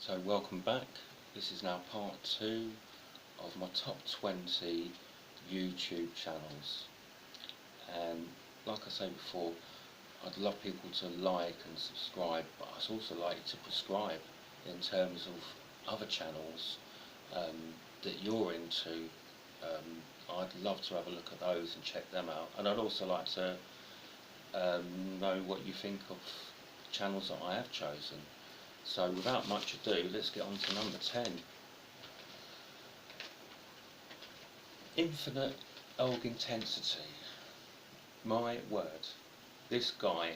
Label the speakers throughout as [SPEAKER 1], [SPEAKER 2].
[SPEAKER 1] So welcome back. This is now part 2 of my top 20 YouTube channels. And like I say before, I'd love people to like and subscribe, but I'd also like you to prescribe in terms of other channels that you're into. I'd love to have a look at those and check them out. And I'd also like to know what you think of channels that I have chosen. So without much ado, let's get on to number 10. Infinite Elg Intensity. My word, this guy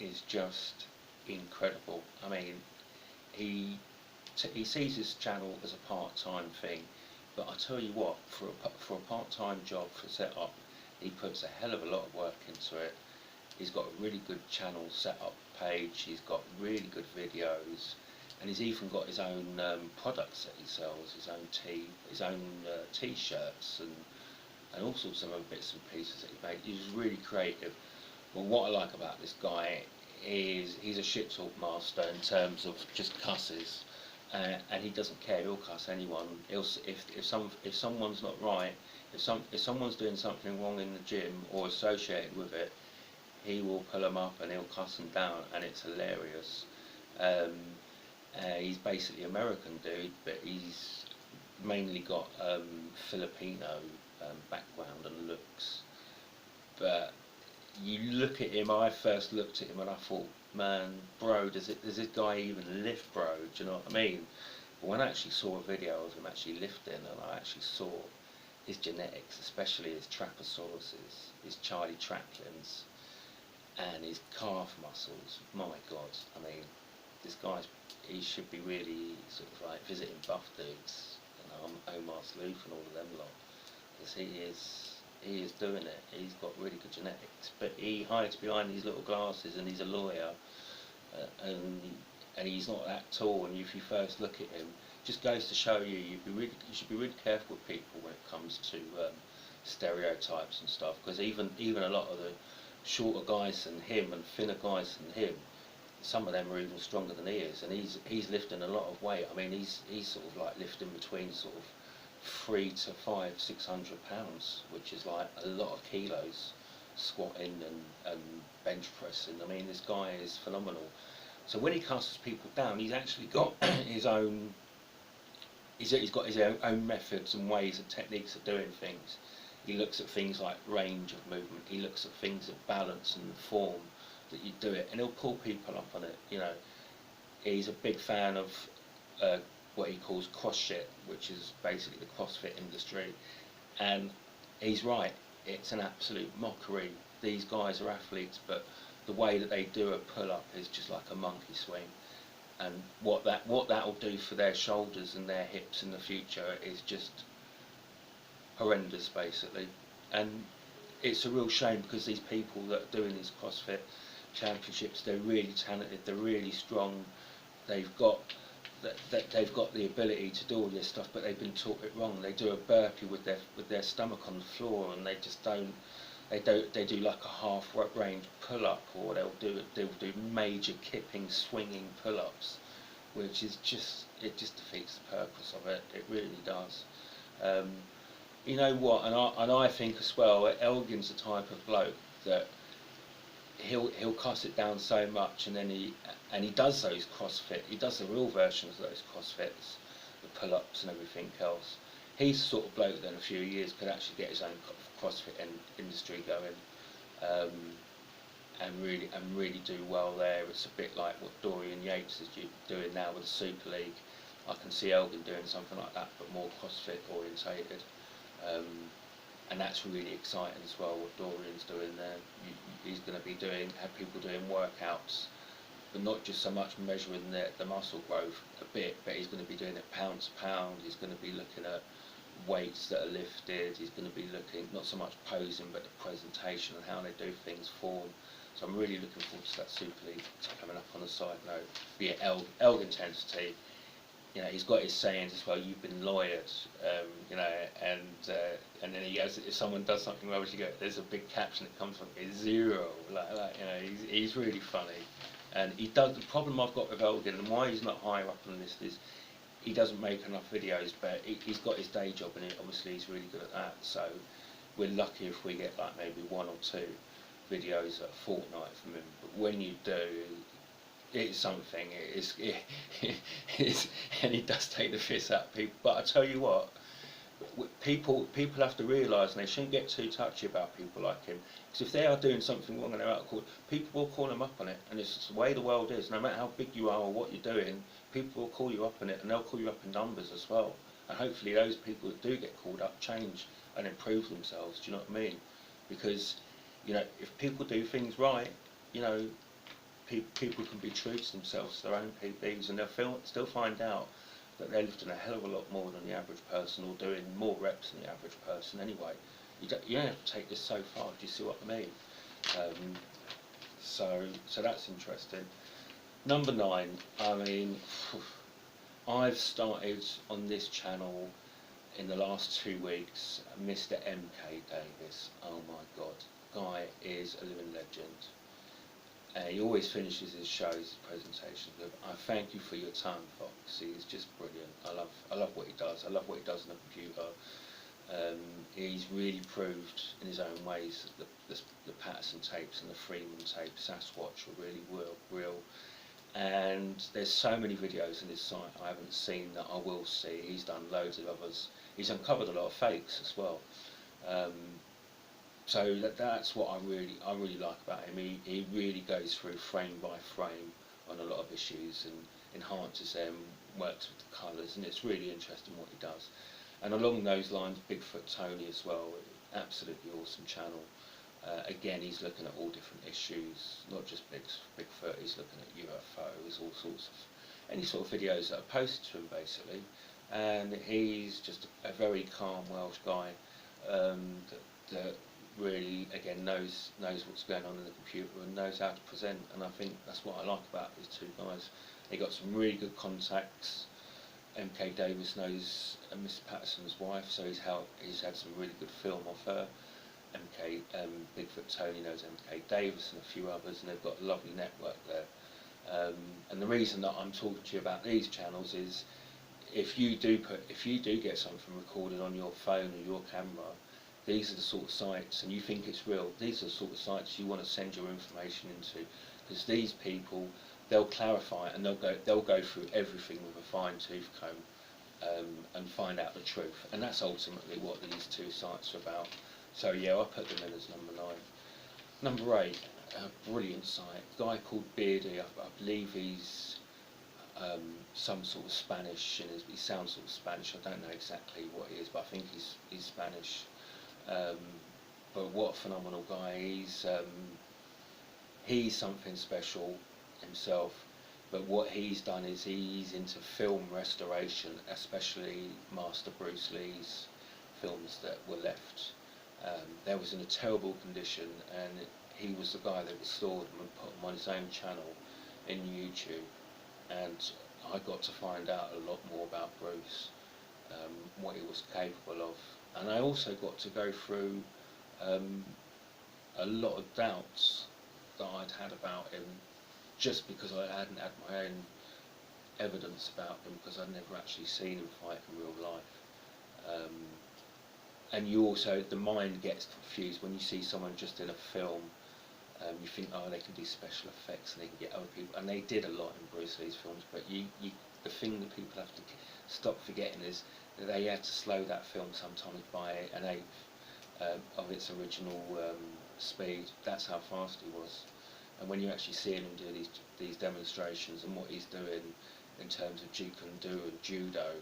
[SPEAKER 1] is just incredible. I mean, he sees his channel as a part-time thing, but I tell you what, for a part-time job, for setup, he puts a hell of a lot of work into it. He's got a really good channel setup page, he's got really good videos, and he's even got his own products that he sells, his own t-shirts and all sorts of other bits and pieces that he makes. He's really creative. Well, what I like about this guy is he's a shit talk master in terms of just cusses, and he doesn't care. He'll cuss anyone. If someone's not right, if someone's doing something wrong in the gym or associated with it, he will pull them up and he'll cuss them down, and it's hilarious. He's basically American dude, but he's mainly got Filipino background and looks. But you look at him, I first looked at him and I thought, man, bro, does this guy even lift, bro? Do you know what I mean? But when I actually saw a video of him actually lifting, and I actually saw his genetics, especially his Trapezoids, his Charlie Chaplins, and his calf muscles, my God, I mean, this guy's, he should be really sort of like visiting buff dudes, Omar Sleuth and all of them lot, because he is doing it. He's got really good genetics, but he hides behind these little glasses, and he's a lawyer, and he's not that tall. And if you first look at him, it just goes to show you you should be really careful with people when it comes to stereotypes and stuff, because even a lot of the shorter guys than him and thinner guys than him, some of them are even stronger than he is, and he's lifting a lot of weight. I mean, he's sort of like lifting between sort of 300 to 600 pounds, which is like a lot of kilos, squatting and bench pressing. I mean, this guy is phenomenal. So when he cusses people down, he's actually got his own. He's got his own methods and ways and techniques of doing things. He looks at things like range of movement. He looks at things of balance and form that you do it, and he'll pull people up on it. You know, he's a big fan of what he calls CrossFit, which is basically the CrossFit industry, and he's right. It's an absolute mockery. These guys are athletes, but the way that they do a pull-up is just like a monkey swing, and what that will do for their shoulders and their hips in the future is just horrendous, basically. And it's a real shame, because these people that are doing these CrossFit championships, they're really talented, they're really strong, they've got the ability to do all this stuff, but they've been taught it wrong. They do a burpee with their stomach on the floor, and they just don't. They do like a half range pull up, or they'll do major kipping, swinging pull ups, which is just defeats the purpose of it. It really does. You know what? And I think as well, Elgin's the type of bloke that he'll cuss it down so much, and then he does those CrossFit. He does the real versions of those CrossFits, the pull-ups and everything else. He's the sort of bloke that in a few years could actually get his own CrossFit industry going, and really do well there. It's a bit like what Dorian Yates is doing now with the Super League. I can see Elgin doing something like that, but more CrossFit orientated. And that's really exciting as well, what Dorian's doing there. He's going to be have people doing workouts, but not just so much measuring the muscle growth a bit, but he's going to be doing it pound to pound. He's going to be looking at weights that are lifted. He's going to be looking not so much posing, but the presentation and how they do things, form. So I'm really looking forward to that Super League coming up. On the side note, be it Elg Intensity. You know, he's got his sayings as well. You've been lawyered, you know, and then he goes, if someone does something rubbish, you go, there's a big caption that comes from it, 0, like you know, he's really funny, And he does. The problem I've got with Elgin and why he's not higher up on the list is he doesn't make enough videos, but he's got his day job and obviously he's really good at that. So we're lucky if we get like maybe 1 or 2 videos a fortnight from him. But when you do, it's something. It's and he does take the piss out of people. But I tell you what, people have to realise, and they shouldn't get too touchy about people like him, because if they are doing something wrong and they're out of court, people will call them up on it, and it's just the way the world is. No matter how big you are or what you're doing, people will call you up on it, and they'll call you up in numbers as well. And hopefully those people that do get called up change and improve themselves. Do you know what I mean? Because, you know, if people do things right, you know, people can be true to themselves, their own PBs, and they'll still find out that they're lifting a hell of a lot more than the average person, or doing more reps than the average person anyway. You don't have to take this so far, do you see what I mean? So that's interesting. Number 9, I mean, I've started on this channel in the last 2 weeks, Mr. MK Davis. Oh my God, guy is a living legend. He always finishes his shows, his presentations with, "I thank you for your time, Fox." He's just brilliant. I love what he does. I love what he does on the computer. He's really proved in his own ways that the Patterson tapes and the Freeman tape, Sasquatch, are really real. And there's so many videos on his site I haven't seen that I will see. He's done loads of others. He's uncovered a lot of fakes as well. So that's what I really like about him. He really goes through frame by frame on a lot of issues and enhances them, works with the colours, and it's really interesting what he does. And along those lines, Bigfoot Tony as well, absolutely awesome channel. Again, he's looking at all different issues, not just Bigfoot. He's looking at UFOs, all sorts of any sort of videos that are posted to him basically. And he's just a very calm Welsh guy that really, again, knows what's going on in the computer and knows how to present. And I think that's what I like about these 2 guys. They got some really good contacts. MK Davis knows Miss Patterson's wife, so he's had some really good film off her. Bigfoot Tony knows MK Davis and a few others, and they've got a lovely network there. And the reason that I'm talking to you about these channels is, if you do get something recorded on your phone or your camera, these are the sort of sites, and you think it's real, these are the sort of sites you want to send your information into, because these people, they'll clarify it and they'll go through everything with a fine-tooth comb and find out the truth. And that's ultimately what these 2 sites are about. So yeah, I put them in as number 9. Number 8, a brilliant site, a guy called Beardy. I believe he's some sort of Spanish, and he sounds sort of Spanish. I don't know exactly what he is, but I think he's Spanish. But what a phenomenal guy. He's something special himself, but what he's done is he's into film restoration, especially Master Bruce Lee's films that were left. They was in a terrible condition, and he was the guy that restored them and put them on his own channel in YouTube. And I got to find out a lot more about Bruce, what he was capable of. And I also got to go through a lot of doubts that I'd had about him, just because I hadn't had my own evidence about him, because I'd never actually seen him fight in real life. And you also, the mind gets confused when you see someone just in a film. You think, oh, they can do special effects and they can get other people, and they did a lot in Bruce Lee's films, but the thing that people have to stop forgetting is that they had to slow that film sometimes by an 1/8 of its original speed. That's how fast he was. And when you actually see him do these demonstrations and what he's doing in terms of Jeet Kune Do and judo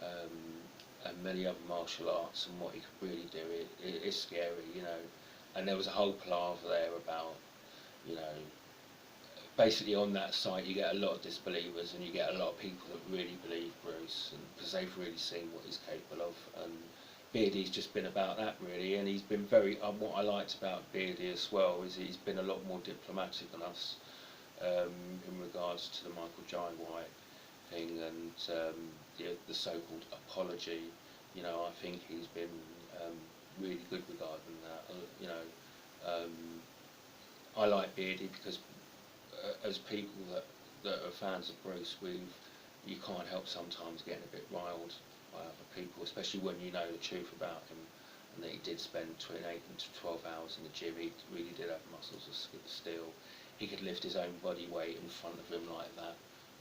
[SPEAKER 1] and many other martial arts, and what he could really do, it's scary, you know. And there was a whole palaver there about, you know, basically on that site you get a lot of disbelievers and you get a lot of people that really believe Bruce, and because they've really seen what he's capable of. And Beardy's just been about that really, and he's been very, what I liked about Beardy as well is he's been a lot more diplomatic than us in regards to the Michael Jai White thing and the so-called apology. You know, I think he's been really good regarding that. You know, I like Beardy because as people that are fans of Bruce, you can't help sometimes getting a bit riled by other people, especially when you know the truth about him, and that he did spend between 8 and 12 hours in the gym. He really did have muscles of steel. He could lift his own body weight in front of him like that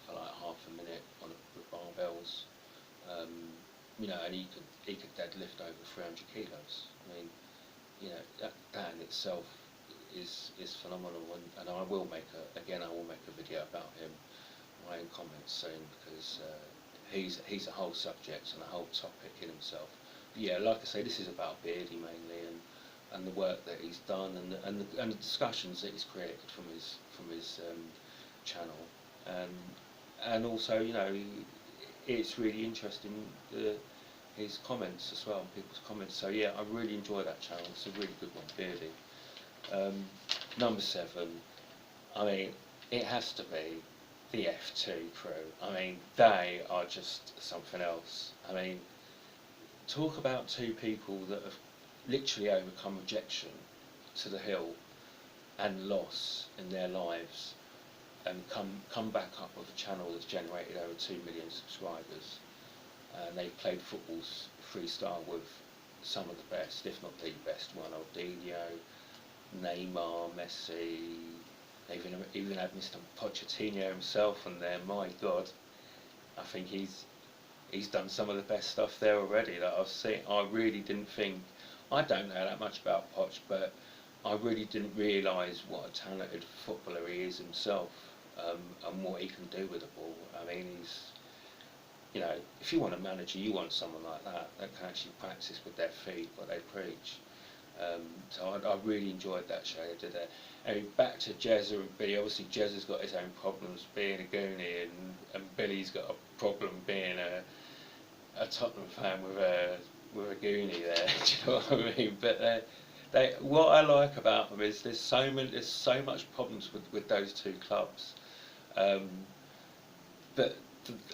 [SPEAKER 1] for like half a minute with barbells. You know, and he could deadlift over 300 kilos. I mean, you know, that in itself is phenomenal, and I will make a video about him, my own comments soon, because he's a whole subject and a whole topic in himself. But yeah, like I say, this is about Beardy mainly, and the work that he's done, and the discussions that he's created from his channel, and also, you know, it's really interesting his comments as well, people's comments. So yeah, I really enjoy that channel. It's a really good one, Beardy. Number 7, I mean, it has to be the F2 crew. I mean, they are just something else. I mean, talk about two people that have literally overcome rejection to the hill and loss in their lives, and come back up with a channel that's generated over 2 million subscribers. And they've played football freestyle with some of the best, if not the best, Ronaldinho, Neymar, Messi. They've even had Mr. Pochettino himself on there. My God, I think he's done some of the best stuff there already that I've seen. I really didn't think, I don't know that much about Poch, but I really didn't realise what a talented footballer he is himself, and what he can do with the ball. I mean, you know, if you want a manager, you want someone like that can actually practice with their feet what they preach. So I really enjoyed that show they did there. And back to Jezza and Billy. Obviously, Jezza's got his own problems being a Goonie, and Billy's got a problem being a Tottenham fan with a Goonie there. Do you know what I mean? But what I like about them is there's so much problems with those two clubs. But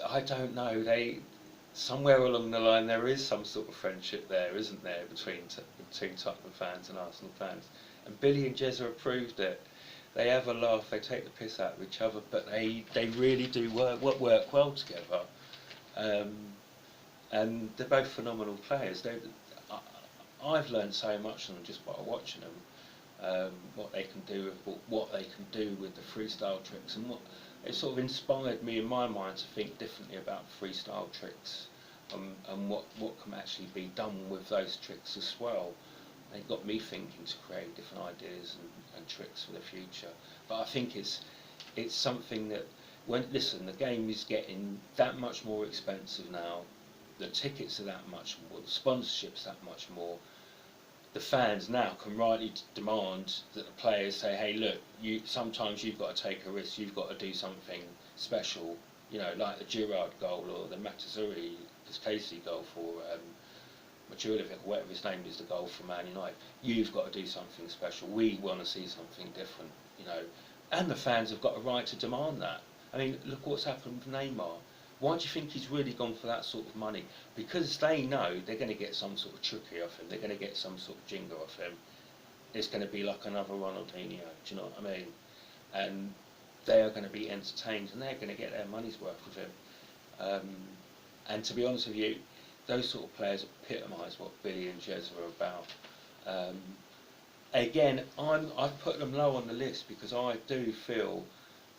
[SPEAKER 1] I don't know. Somewhere along the line there is some sort of friendship there, isn't there, between Tottenham fans and Arsenal fans? And Billy and Jezza have proved it. They have a laugh, they take the piss out of each other, but they really do work well together. And they're both phenomenal players. I've learned so much from them just by watching them. What they can do with the freestyle tricks, and what it sort of inspired me in my mind to think differently about freestyle tricks, and what can actually be done with those tricks as well. They got me thinking to create different ideas and tricks for the future. But I think it's something that, the game is getting that much more expensive now. The tickets are that much more, the sponsorships that much more. The fans now can rightly demand that the players say, hey, look, sometimes you've got to take a risk, you've got to do something special, you know, like the Giroud goal or the Matasuri, Casey goal for Majurovic, whatever his name is, the goal for Man United. You've got to do something special. We want to see something different, you know. And the fans have got a right to demand that. I mean, look what's happened with Neymar. Why do you think he's really gone for that sort of money? Because they know they're going to get some sort of trickery off him. They're going to get some sort of jingle off him. It's going to be like another Ronaldinho, do you know what I mean? And they are going to be entertained, and they're going to get their money's worth with him. And to be honest with you, those sort of players epitomise what Billy and Jez are about. Again, I've put them low on the list because I do feel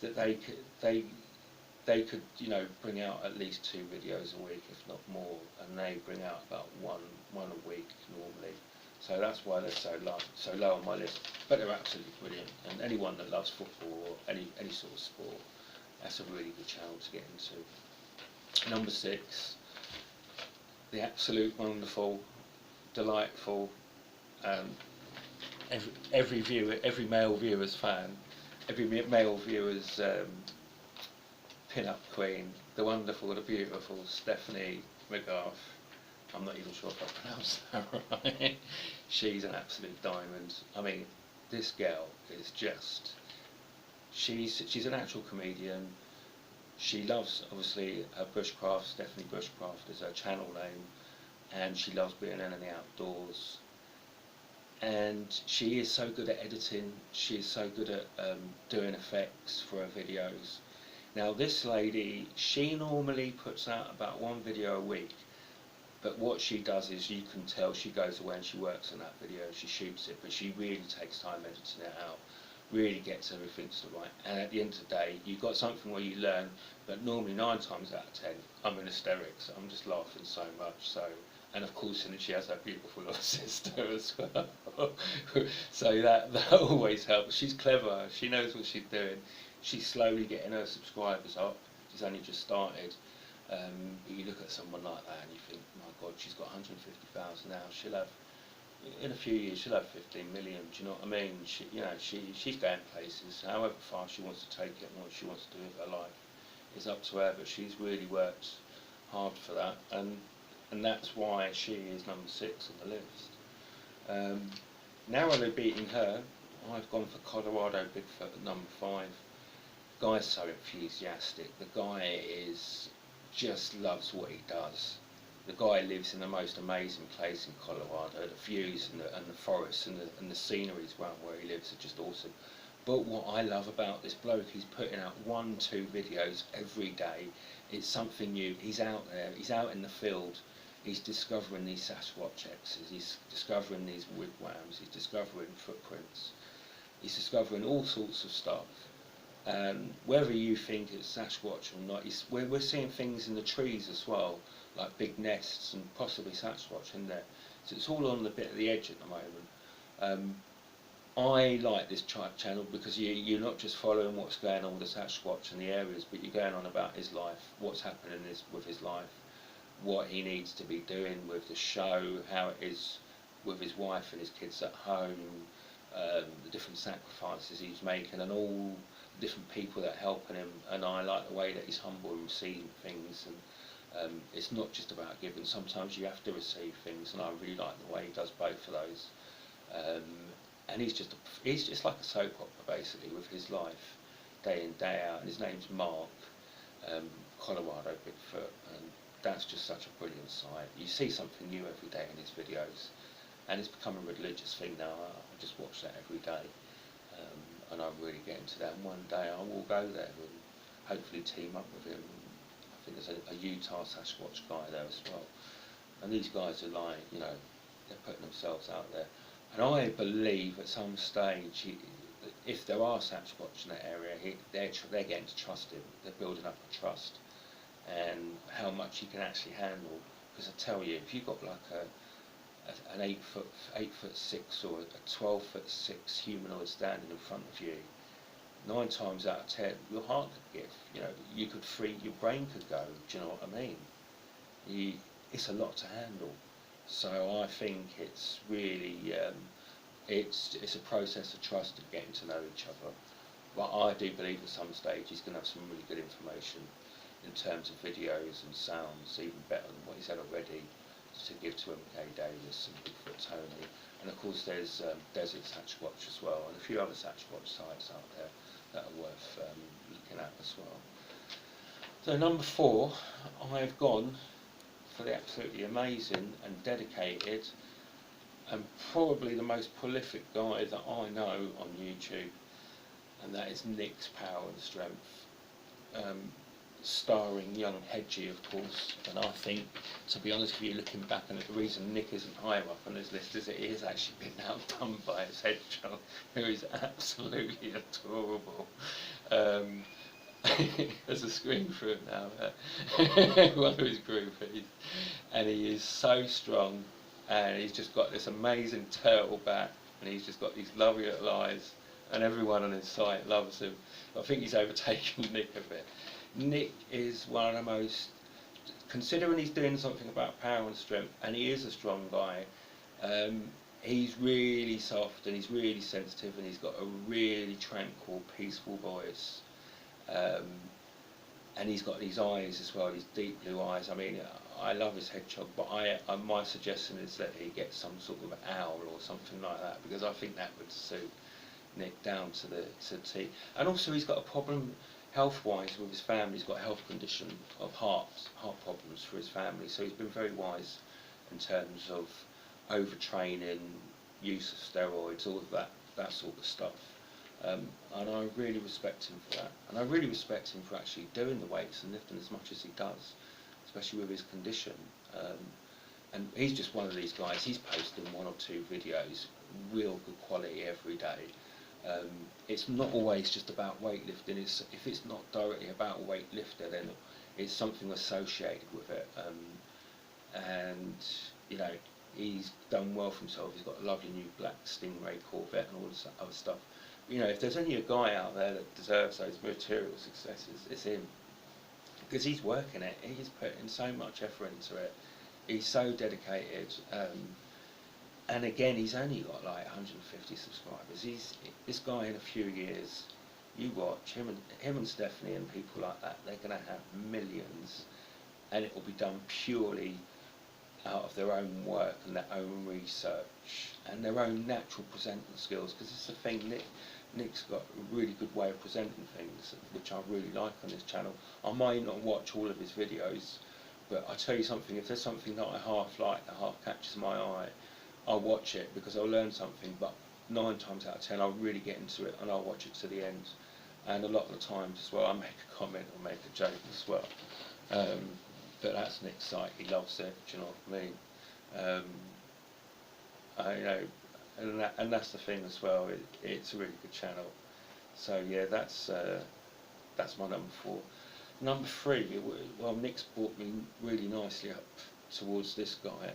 [SPEAKER 1] that they could, you know, bring out at least 2 videos a week, if not more, and they bring out about one a week normally. So that's why they're so low on my list. But they're absolutely brilliant, and anyone that loves football or any sort of sport, that's a really good channel to get into. Number 6, the absolute wonderful, delightful, every viewer, every male viewer's fan, every male viewer's pin-up queen, the wonderful, the beautiful Stephanie McGrath. I'm not even sure if I pronounced that right. She's an absolute diamond. I mean, this girl is just, she's an actual comedian. She loves, obviously, her bushcraft. Stephanie Bushcraft is her channel name, and she loves being in the outdoors. and she is so good at editing, she is so good at doing effects for her videos. Now this lady, she normally puts out about one video a week, but what she does is, you can tell she goes away and she works on that video, she shoots it, but she really takes time editing it out, really gets everything to the right, and at the end of the day you've got something where you learn, but normally 9 times out of 10 I'm in hysterics, I'm just laughing so much. So, and of course, and she has that beautiful little sister as well. So that always helps. She's clever, she knows what she's doing, she's slowly getting her subscribers up, she's only just started. But you look at someone like that and you think, my God, she's got 150,000 now. She'll have, in a few years, she'll have 15 million. Do you know what I mean? She's going places. However far she wants to take it and what she wants to do with her life is up to her. But she's really worked hard for that, and that's why she is number 6 on the list. Narrowly beating her, I've gone for Colorado Bigfoot at number 5. The guy's so enthusiastic. The guy just loves what he does. The guy lives in the most amazing place in Colorado. The views and the forests and the sceneries around where he lives are just awesome. But what I love about this bloke, he's putting out 1-2 videos every day. It's something new. He's out there, he's out in the field, he's discovering these Sasquatch X's, he's discovering these wigwams, he's discovering footprints, he's discovering all sorts of stuff. And whether you think it's Sasquatch or not, we're seeing things in the trees as well, like big nests and possibly Sasquatch in there. So it's all on the bit of the edge at the moment. I like this channel because you're not just following what's going on with the Sasquatch and the areas, but you're going on about his life, what's happening with his life, what he needs to be doing with the show, how it is with his wife and his kids at home, the different sacrifices he's making, and all the different people that are helping him. And I like the way that he's humble and receiving things, and it's not just about giving. Sometimes you have to receive things, and I really like the way he does both of those. And he's just like a soap opera basically with his life, day in day out. And his name's Mark, Colorado Bigfoot, and that's just such a brilliant sight. You see something new every day in his videos, and it's become a religious thing now. I just watch that every day, and I'm really getting to that. And one day I will go there and hopefully team up with him. I think there's a Utah Sasquatch guy there as well, and these guys are like, they're putting themselves out there. And I believe at some stage, if there are Sasquatch in that area, they're getting to trust him. They're building up a trust, and how much he can actually handle. Because I tell you, if you've got like an 8'6" or a 12'6" humanoid standing in front of you, 9 times out of 10, your heart could give. You could your brain could go. Do you know what I mean? It's a lot to handle. So I think it's really, it's a process of trust and getting to know each other. But I do believe at some stage he's going to have some really good information in terms of videos and sounds, even better than what he's had already, to give to MK Davis and Bigfoots Only. And of course there's Desert Sasquatch as well, and a few other Sasquatch sites out there that are worth looking at as well. So number 4, I've gone for the absolutely amazing and dedicated and probably the most prolific guy that I know on YouTube, and that is NYX Power Strength, starring young Hedgie, of course. And I think, to be honest with you, looking back on it, the reason Nick isn't higher up on this list is that he has actually been outdone by his hedgehog, who is absolutely adorable. There's a screen for him now, one of his groupies, and he is so strong, and he's just got this amazing turtle back, and he's just got these lovely little eyes, and everyone on his site loves him. I think he's overtaken Nick a bit. Nick is one of the most, considering he's doing something about power and strength, and he is a strong guy, he's really soft and he's really sensitive, and he's got a really tranquil, peaceful voice. And he's got these eyes as well, these deep blue eyes. I mean, I love his hedgehog, but my suggestion is that he gets some sort of owl or something like that, because I think that would suit Nick down to the T. And also he's got a problem health-wise with his family. He's got a health condition of heart problems for his family, so he's been very wise in terms of overtraining, use of steroids, all of that sort of stuff. And I really respect him for that. And I really respect him for actually doing the weights and lifting as much as he does, especially with his condition. And he's just one of these guys. He's posting 1 or 2 videos, real good quality every day. It's not always just about weightlifting. If it's not directly about weightlifting, then it's something associated with it. And you know, he's done well for himself. He's got a lovely new black Stingray Corvette and all this other stuff. You know, if there's only a guy out there that deserves those material successes, it's him, because he's working it. He's putting so much effort into it. He's so dedicated. And again, he's only got like 150 subscribers. This guy in a few years, you watch him and Stephanie and people like that. They're going to have millions, and it will be done purely out of their own work and their own research and their own natural presenting skills. Because it's the thing, Nick's got a really good way of presenting things, which I really like on this channel. I might not watch all of his videos, but I tell you something, if there's something that I half like, that half catches my eye, I'll watch it because I'll learn something. But 9 times out of 10 I'll really get into it and I'll watch it to the end. And a lot of the times as well I make a comment or make a joke as well. But that's Nick's site, he loves it, do you know what I mean? You know, and that's the thing as well, it's a really good channel. So yeah, that's my number 4. Number 3, well, Nick's brought me really nicely up towards this guy,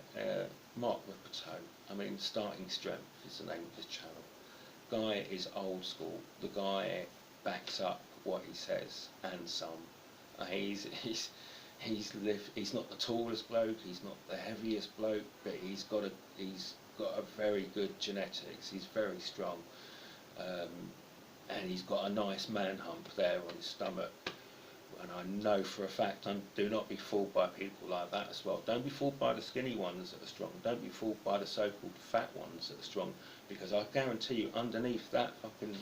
[SPEAKER 1] Mark Whippertoe. I mean, Starting Strength is the name of his channel. Guy is old school. The guy backs up what he says and some. He's not the tallest bloke, he's not the heaviest bloke, but he's got a very good genetics. He's very strong, and he's got a nice man hump there on his stomach. And I know for a fact, do not be fooled by people like that as well. Don't be fooled by the skinny ones that are strong. Don't be fooled by the so-called fat ones that are strong, because I guarantee you, underneath that fucking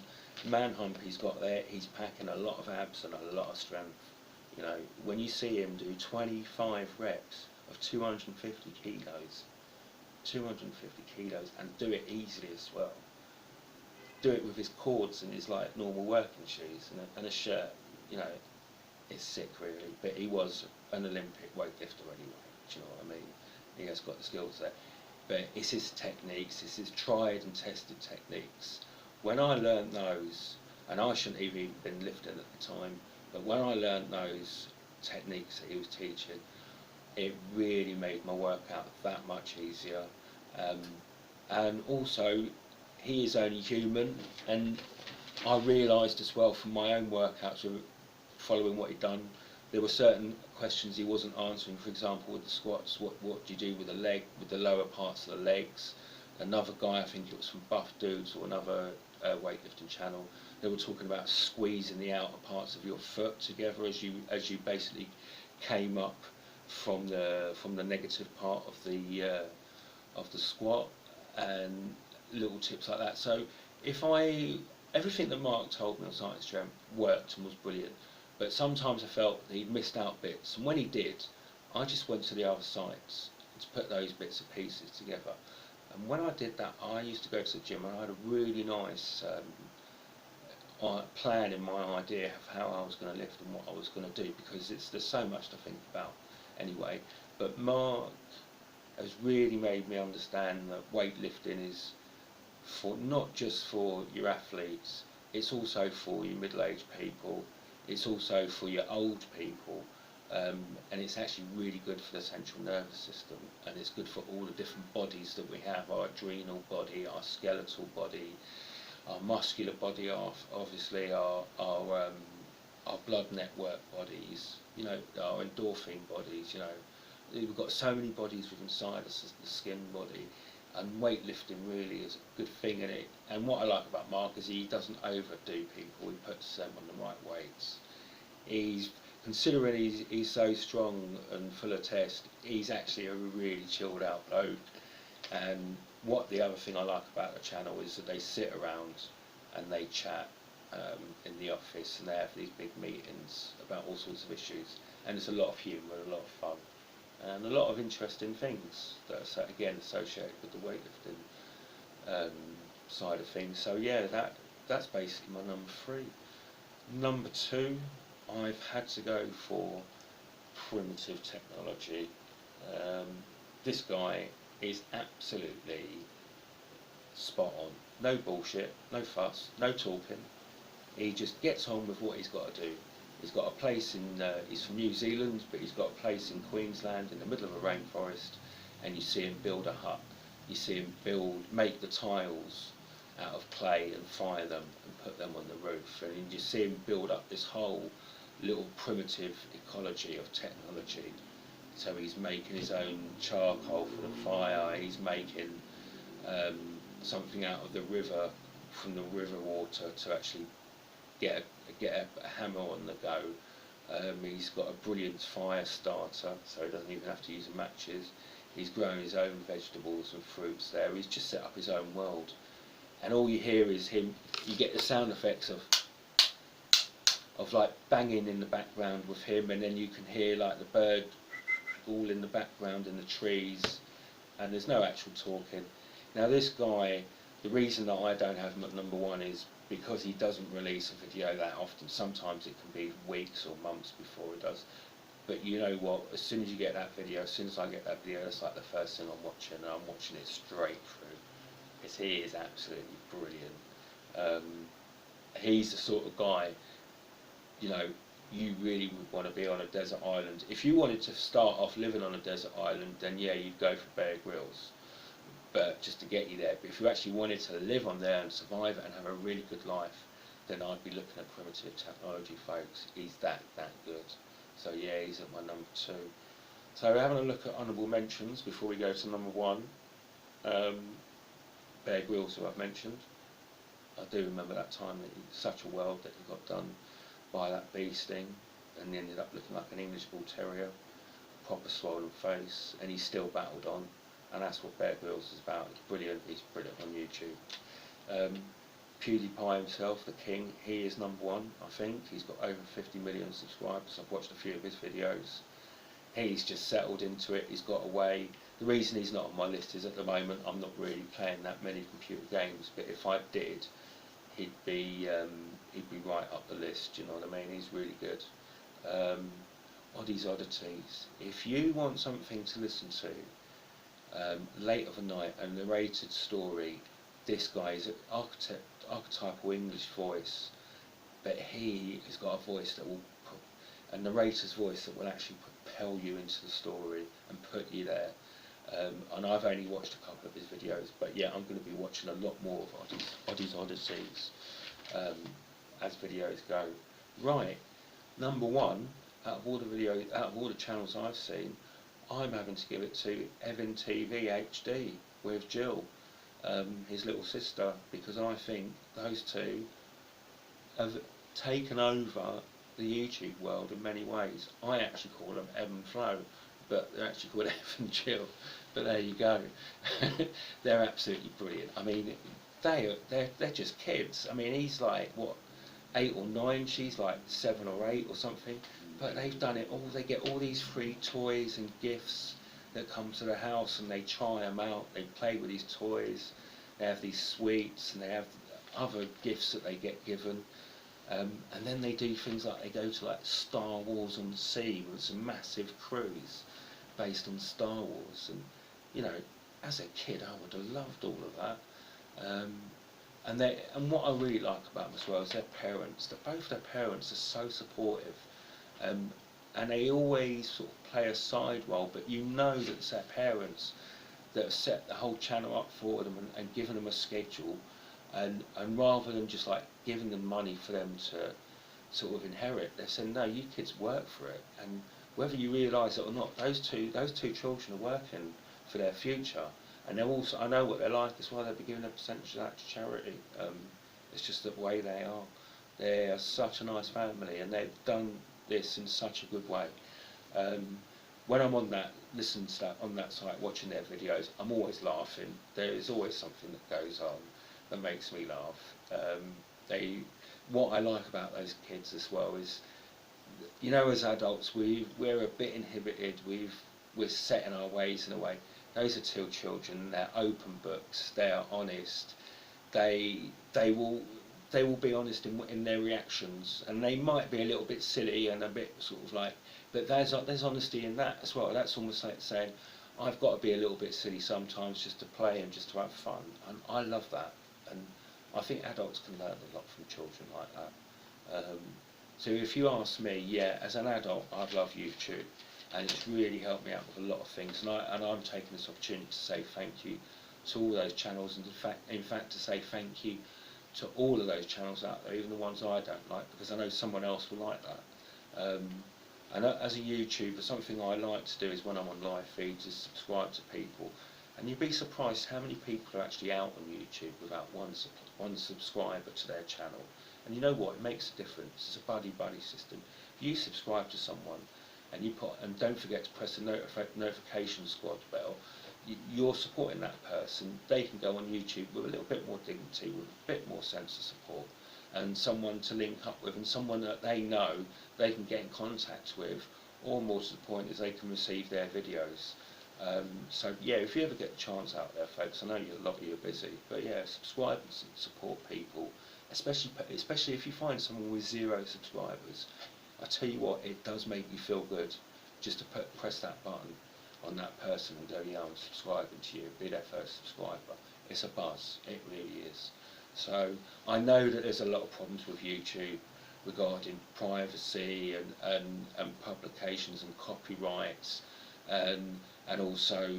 [SPEAKER 1] man hump he's got there, he's packing a lot of abs and a lot of strength. You know, when you see him do 25 reps of 250 kilos, 250 kilos, and do it easily as well. Do it with his cords and his like normal working shoes and a shirt, you know. It's sick really, but he was an Olympic weightlifter anyway, do you know what I mean? He has got the skills there. But it's his techniques, it's his tried and tested techniques. When I learned those, and I shouldn't have even been lifting at the time, but when I learned those techniques that he was teaching, it really made my workout that much easier. And also, he is only human, and I realised as well from my own workouts, following what he'd done, there were certain questions he wasn't answering. For example, with the squats, what do you do with the lower parts of the legs? Another guy, I think it was from Buff Dudes or another weightlifting channel, they were talking about squeezing the outer parts of your foot together as you basically came up from the negative part of the squat, and little tips like that. So everything that Mark told me on Starting Strength worked and was brilliant. But sometimes I felt that he'd missed out bits, and when he did, I just went to the other sites to put those bits and pieces together. And when I did that, I used to go to the gym and I had a really nice plan in my idea of how I was going to lift and what I was going to do, because there's so much to think about anyway. But Mark has really made me understand that weightlifting is not just for your athletes, it's also for your middle-aged people. It's also for your old people, and it's actually really good for the central nervous system, and it's good for all the different bodies that we have, our adrenal body, our skeletal body, our muscular body, obviously our blood network bodies, you know, our endorphin bodies, you know. We've got so many bodies within inside us, the skin body, and weightlifting really is a good thing in it. And what I like about Mark is he doesn't overdo people, he puts them on the right weights. Considering he's so strong and full of test, he's actually a really chilled out bloke. And the other thing I like about the channel is that they sit around and they chat in the office, and they have these big meetings about all sorts of issues, and it's a lot of humour, a lot of fun, and a lot of interesting things that are again associated with the weightlifting. um, side of things. So yeah, that's basically my number 3. Number 2, I've had to go for primitive technology. This guy is absolutely spot on. No bullshit, no fuss, no talking. He just gets on with what he's got to do. He's got a place in, he's from New Zealand, but he's got a place in Queensland in the middle of a rainforest, and you see him build a hut. You see him make the tiles out of clay and fire them and put them on the roof, and you just see him build up this whole little primitive ecology of technology. So he's making his own charcoal for the fire, he's making something out of the river, from the river water, to actually get a hammer on the go. He's got a brilliant fire starter, so he doesn't even have to use matches. He's grown his own vegetables and fruits there. He's just set up his own world, and all you hear is him. You get the sound effects of like banging in the background with him, and then you can hear like the bird all in the background in the trees, and there's no actual talking. Now this guy, the reason that I don't have him at number 1 is because he doesn't release a video that often. Sometimes it can be weeks or months before he does. But you know what, as soon as you get that video, as soon as I get that video, it's like the first thing I'm watching, and I'm watching it straight through, because he is absolutely brilliant. He's the sort of guy, you know, you really would want to be on a desert island. If you wanted to start off living on a desert island, then yeah, you'd go for Bear Grylls, but just to get you there. But if you actually wanted to live on there and survive it and have a really good life, then I'd be looking at primitive technology, folks. He's that good. So yeah, he's at my number 2. So we're having a look at honourable mentions before we go to number 1. Bear Grylls, who I've mentioned. I do remember that time that such a world that he got done by that bee sting, and he ended up looking like an English Bull Terrier, proper swollen face, and he still battled on, and that's what Bear Grylls is about. He's brilliant on YouTube. PewDiePie himself, the king, he is number 1, I think. He's got over 50 million subscribers. I've watched a few of his videos. He's just settled into it, he's got away. The reason he's not on my list is at the moment I'm not really playing that many computer games, but if I did, he'd be right up the list, you know what I mean? He's really good. Oddities. If you want something to listen to late of a night, a narrated story, this guy is an archetypal English voice, but he has got a voice that will a narrator's voice that will actually propel you into the story and put you there. And I've only watched a couple of his videos, but yeah, I'm going to be watching a lot more of Oddities as videos go. Right, number 1 out of all the channels I've seen, I'm having to give it to Evan TV HD with Jill, his little sister, because I think those two have taken over the YouTube world in many ways. I actually call them Ebb and Flow, but they're actually called Ev and Jill. But there you go. They're absolutely brilliant. I mean, they're just kids. I mean, he's like what, 8 or 9. She's like 7 or 8 or something. But they've done it all. They get all these free toys and gifts that come to the house, and they try them out. They play with these toys. They have these sweets, and they have other gifts that they get given. And then they do things like they go to like Star Wars on the sea, with some massive cruise based on Star Wars. And you know, as a kid, I would have loved all of that. And what I really like about them as well is their parents. That both their parents are so supportive, and they always sort of play a side role, but you know that it's their parents that have set the whole channel up for them and given them a schedule. And rather than just like giving them money for them to sort of inherit, they're saying, no, you kids work for it, and whether you realise it or not, those two children are working for their future, and they're also, I know what they're like as well. They'll be giving a percentage of that to charity. It's just the way they are. They are such a nice family, and they've done this in such a good way. When I'm on that, on that site watching their videos, I'm always laughing. There is always something that goes on that makes me laugh. What I like about those kids as well is, you know, as adults we're a bit inhibited. We're set in our ways in a way. those are still children. They're open books. They are honest. They will be honest in their reactions, and they might be a little bit silly and a bit sort of like, but there's honesty in that as well. That's almost like saying, I've got to be a little bit silly sometimes just to play and just to have fun, and I love that. And I think adults can learn a lot from children like that. So if you ask me, yeah, as an adult, I love YouTube, and it's really helped me out with a lot of things. And I'm taking this opportunity to say thank you to all those channels, and in fact, to say thank you to all of those channels out there, even the ones I don't like, because I know someone else will like that. And as a YouTuber, something I like to do is when I'm on live feeds is subscribe to people, and you'd be surprised how many people are actually out on YouTube without one subscriber to their channel. And you know what? It makes a difference. It's a buddy system. If you subscribe to someone and don't forget to press the notification squad bell, you're supporting that person. They can go on YouTube with a little bit more dignity, with a bit more sense of support, and someone to link up with, and someone that they know they can get in contact with, or more to the point is they can receive their videos. So yeah, if you ever get a chance out there, folks, I know a lot of you are busy, but yeah, subscribe and support people, especially if you find someone with 0 subscribers. I tell you what, it does make you feel good just to press that button on that person and go, yeah, I'm subscribing to you, be their first subscriber. It's a buzz, it really is. So I know that there's a lot of problems with YouTube regarding privacy and publications and copyrights and also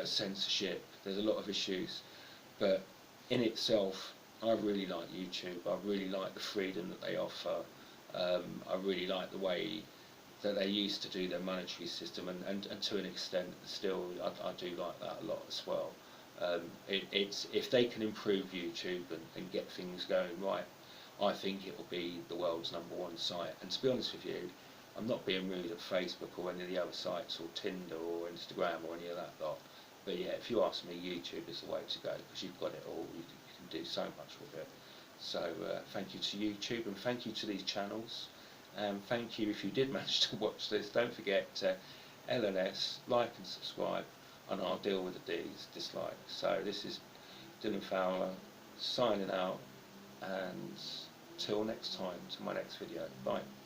[SPEAKER 1] censorship. There's a lot of issues, but in itself, I really like YouTube. I really like the freedom that they offer. I really like the way that they used to do their monetary system, and to an extent still I do like that a lot as well. It's if they can improve YouTube and get things going right, I think it will be the world's #1 site. And to be honest with you, I'm not being rude at Facebook or any of the other sites, or Tinder or Instagram or any of that lot. But yeah, if you ask me, YouTube is the way to go, because you've got it all. You can do so much with it. So thank you to YouTube, and thank you to these channels. Thank you if you did manage to watch this. Don't forget to LNS, like and subscribe, and I'll deal with the dislikes. So this is Dylan Fowler signing out, and till next time, to my next video. Bye.